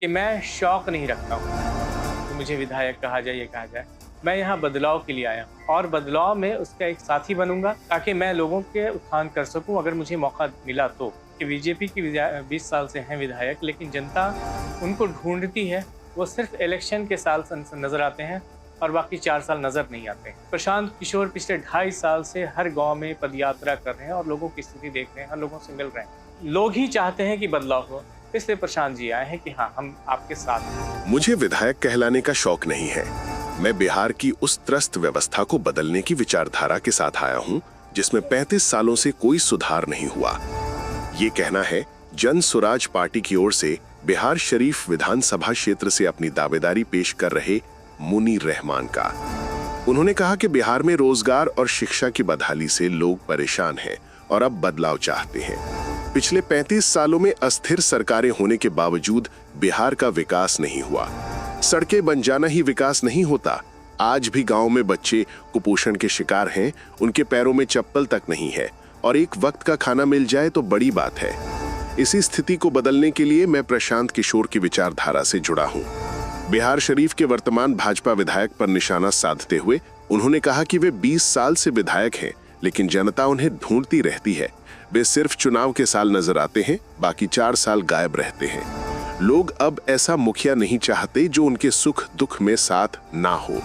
कि मैं शौक नहीं रखता हूँ कि मुझे विधायक कहा जाए, ये कहा जाए। मैं यहाँ बदलाव के लिए आया हूँ और बदलाव में उसका एक साथी बनूँगा ताकि मैं लोगों के उत्थान कर सकूँ अगर मुझे मौका मिला तो। कि बीजेपी की 20 साल से हैं विधायक, लेकिन जनता उनको ढूँढती है। वो सिर्फ़ इलेक्शन के साल नज़र आते हैं और बाकी 4 साल नज़र नहीं आते। प्रशांत किशोर पिछले 2.5 साल से हर गाँव में पदयात्रा कर रहे हैं और लोगों की स्थिति देख रहे हैं, हर लोगों से मिल रहे हैं। लोग ही चाहते हैं कि बदलाव हो, इसलिए प्रशांत जी आए हैं कि हाँ, हम आपके साथ हैं। मुझे विधायक कहलाने का शौक नहीं है। मैं बिहार की उस त्रस्त व्यवस्था को बदलने की विचारधारा के साथ आया हूँ जिसमें 35 सालों से कोई सुधार नहीं हुआ। ये कहना है जन स्वराज पार्टी की ओर से बिहार शरीफ विधानसभा क्षेत्र से अपनी दावेदारी पेश कर रहे मुनीर रहमान का। उन्होंने कहा कि बिहार में रोजगार और शिक्षा की बदहाली से लोग परेशान हैं और अब बदलाव चाहते हैं। पिछले 35 सालों में अस्थिर सरकारें होने के बावजूद बिहार का विकास नहीं हुआ। सड़कें बन जाना ही विकास नहीं होता। आज भी गांव में बच्चे कुपोषण के शिकार हैं, उनके पैरों में चप्पल तक नहीं है और एक वक्त का खाना मिल जाए तो बड़ी बात है। इसी स्थिति को बदलने के लिए मैं प्रशांत किशोर की विचारधारा से जुड़ा हूं। बिहार शरीफ के वर्तमान भाजपा विधायक पर निशाना साधते हुए उन्होंने कहा कि वे 20 साल से विधायक हैं, लेकिन जनता उन्हें ढूंढती रहती है। वे सिर्फ चुनाव के साल नजर आते हैं, बाकी 4 साल गायब रहते हैं। लोग अब ऐसा मुखिया नहीं चाहते जो उनके सुख दुख में साथ ना हो।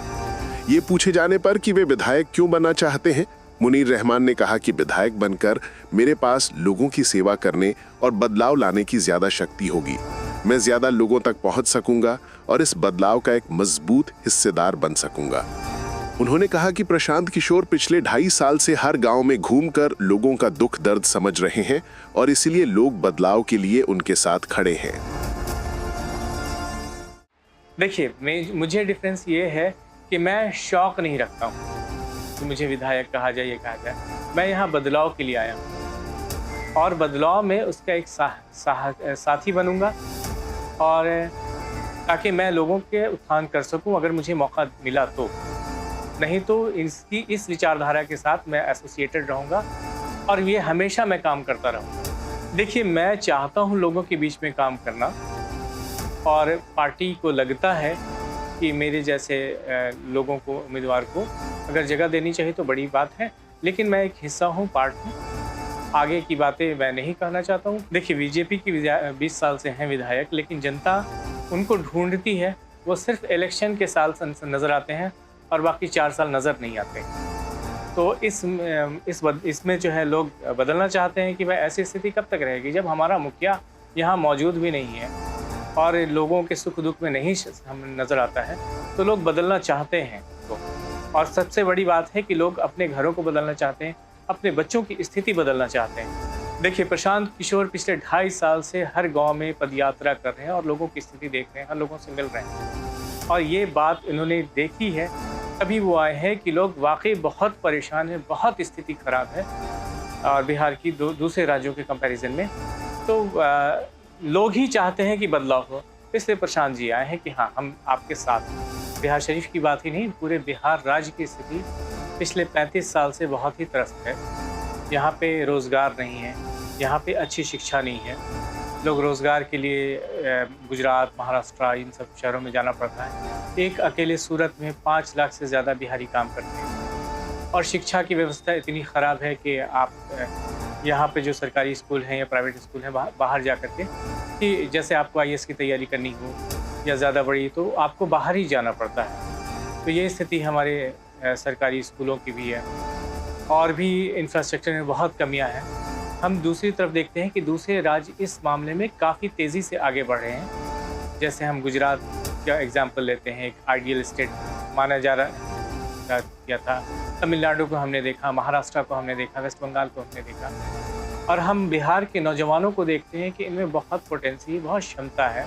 ये पूछे जाने पर कि वे विधायक क्यों बनना चाहते हैं, मुनीर रहमान ने कहा कि विधायक बनकर मेरे पास लोगों की सेवा करने और बदलाव लाने की ज्यादा शक्ति होगी। मैं ज्यादा लोगों तक पहुंच सकूंगा और इस बदलाव का एक मजबूत हिस्सेदार बन सकूंगा। उन्होंने कहा कि प्रशांत किशोर पिछले 2.5 साल से हर गांव में घूमकर लोगों का दुख दर्द समझ रहे हैं और इसीलिए लोग बदलाव के लिए उनके साथ खड़े हैं। देखिए, मुझे डिफरेंस ये है कि मैं शौक नहीं रखता हूँ कि मुझे विधायक कहा जाए, ये कहा जाए। मैं यहाँ बदलाव के लिए आया हूँ और बदलाव में उसका एक साथी बनूँगा और ताकि मैं लोगों के उत्थान कर सकूँ अगर मुझे मौका मिला तो। नहीं तो इस विचारधारा के साथ मैं एसोसिएटेड रहूँगा और ये हमेशा मैं काम करता रहूँगा। देखिए, मैं चाहता हूँ लोगों के बीच में काम करना और पार्टी को लगता है कि मेरे जैसे लोगों को, उम्मीदवार को अगर जगह देनी चाहिए तो बड़ी बात है, लेकिन मैं एक हिस्सा हूँ, पार्ट हूँ। आगे की बातें मैं नहीं कहना चाहता हूँ। देखिए, बीजेपी की 20 साल से हैं विधायक, लेकिन जनता उनको ढूंढती है। वो सिर्फ इलेक्शन के साल नज़र आते हैं और बाकी 4 साल नज़र नहीं आते। तो इसमें जो है लोग बदलना चाहते हैं कि भाई ऐसी स्थिति कब तक रहेगी जब हमारा मुखिया यहाँ मौजूद भी नहीं है और लोगों के सुख दुख में नहीं हम नज़र आता है, तो लोग बदलना चाहते हैं। तो और सबसे बड़ी बात है कि लोग अपने घरों को बदलना चाहते हैं, अपने बच्चों की स्थिति बदलना चाहते हैं। देखिए, प्रशांत किशोर पिछले 2.5 साल से हर गांव में पदयात्रा कर रहे हैं और लोगों की स्थिति देख रहे हैं, हर लोगों से मिल रहे हैं और ये बात इन्होंने देखी है, तभी वो आए हैं कि लोग वाकई बहुत परेशान हैं, बहुत स्थिति खराब है और बिहार की दूसरे राज्यों के कंपैरिजन में। तो लोग ही चाहते हैं कि बदलाव हो, इसलिए प्रशांत जी आए हैं कि हाँ, हम आपके साथ हैं। बिहार शरीफ की बात ही नहीं, पूरे बिहार राज्य की स्थिति पिछले 35 साल से बहुत ही त्रस्त है। यहाँ पे रोज़गार नहीं है, यहाँ पे अच्छी शिक्षा नहीं है। लोग रोज़गार के लिए गुजरात, महाराष्ट्र, इन सब शहरों में जाना पड़ता है। एक अकेले सूरत में 5 लाख से ज़्यादा बिहारी काम करते हैं और शिक्षा की व्यवस्था इतनी ख़राब है कि आप यहाँ पे जो सरकारी स्कूल हैं या प्राइवेट स्कूल हैं, बाहर जा कर के, कि जैसे आपको आईएएस की तैयारी करनी हो या ज़्यादा बड़ी, तो आपको बाहर ही जाना पड़ता है। तो ये स्थिति हमारे सरकारी स्कूलों की भी है और भी इंफ्रास्ट्रक्चर में बहुत कमियां हैं। हम दूसरी तरफ देखते हैं कि दूसरे राज्य इस मामले में काफ़ी तेज़ी से आगे बढ़ रहे हैं। जैसे हम गुजरात का एग्जाम्पल लेते हैं, एक आइडियल स्टेट माना जा रहा किया था। तमिलनाडु को हमने देखा, महाराष्ट्र को हमने देखा, वेस्ट बंगाल को हमने देखा और हम बिहार के नौजवानों को देखते हैं कि इनमें बहुत पोटेंसी, बहुत क्षमता है।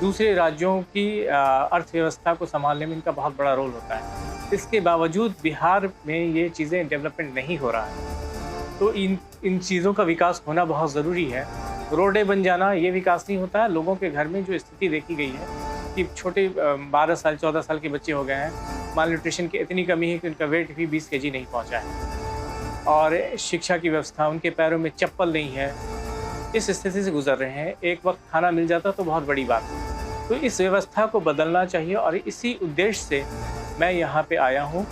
दूसरे राज्यों की अर्थव्यवस्था को संभालने में इनका बहुत बड़ा रोल होता है। इसके बावजूद बिहार में ये चीज़ें डेवलपमेंट नहीं हो रहा है। तो इन चीज़ों का विकास होना बहुत ज़रूरी है। रोडें बन जाना ये विकास नहीं होता है। लोगों के घर में जो स्थिति देखी गई है कि छोटे 12 साल 14 साल के बच्चे हो गए हैं, माल न्यूट्रिशन की इतनी कमी है कि उनका वेट भी 20 केजी नहीं पहुंचा है और शिक्षा की व्यवस्था, उनके पैरों में चप्पल नहीं है इस स्थिति से गुजर रहे हैं। एक वक्त खाना मिल जाता तो बहुत बड़ी बात है। तो इस व्यवस्था को बदलना चाहिए और इसी उद्देश्य से मैं यहाँ पे आया हूँ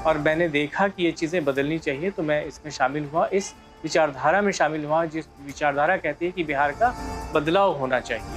और मैंने देखा कि ये चीज़ें बदलनी चाहिए, तो मैं इसमें शामिल हुआ, इस विचारधारा में शामिल हुआ जिस विचारधारा कहती है कि बिहार का बदलाव होना चाहिए।